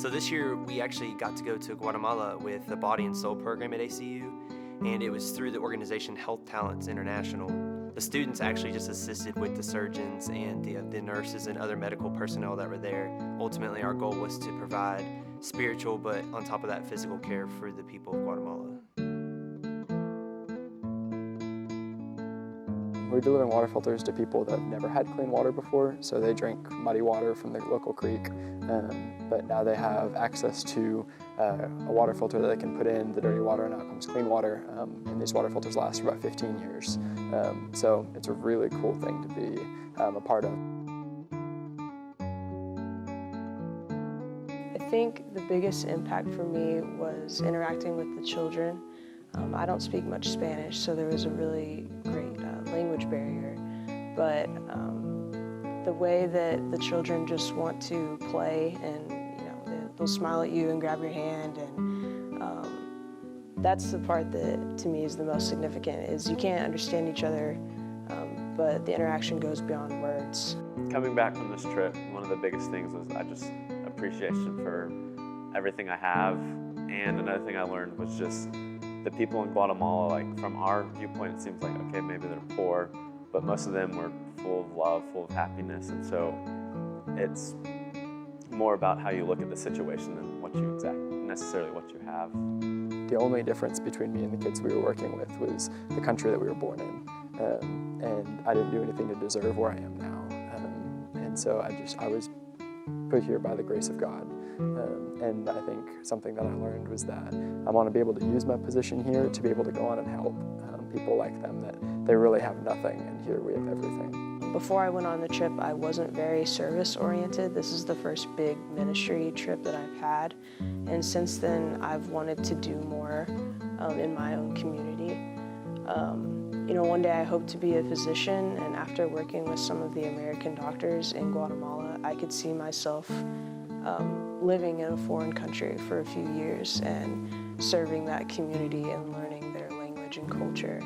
So this year we actually got to go to Guatemala with the Body and Soul program at ACU, and it was through the organization Health Talents International. The students actually just assisted with the surgeons and the nurses and other medical personnel that were there. Ultimately, our goal was to provide spiritual, but on top of that, physical care for the people of Guatemala. We're delivering water filters to people that have never had clean water before, so they drink muddy water from their local creek, but now they have access to a water filter that they can put in the dirty water, and out comes clean water, and these water filters last for about 15 years. So it's a really cool thing to be a part of. I think the biggest impact for me was interacting with the children. I don't speak much Spanish, so there was a really great language barrier, but the way that the children just want to play, and they'll smile at you and grab your hand, and that's the part that to me is the most significant, is you can't understand each other, but the interaction goes beyond words. Coming back from this trip, one of the biggest things was appreciation for everything I have, and another thing I learned was just the people in Guatemala, like from our viewpoint, it seems like, okay, maybe they're poor, but most of them were full of love, full of happiness, and so it's more about how you look at the situation than necessarily what you have. The only difference between me and the kids we were working with was the country that we were born in, and I didn't do anything to deserve where I am now, and so I was put here by the grace of God. And I think something that I learned was that I want to be able to use my position here to be able to go on and help people like them, that they really have nothing, and here we have everything. Before I went on the trip, I wasn't very service-oriented. This is the first big ministry trip that I've had, and since then I've wanted to do more in my own community. One day I hope to be a physician, and after working with some of the American doctors in Guatemala, I could see myself living in a foreign country for a few years and serving that community and learning their language and culture.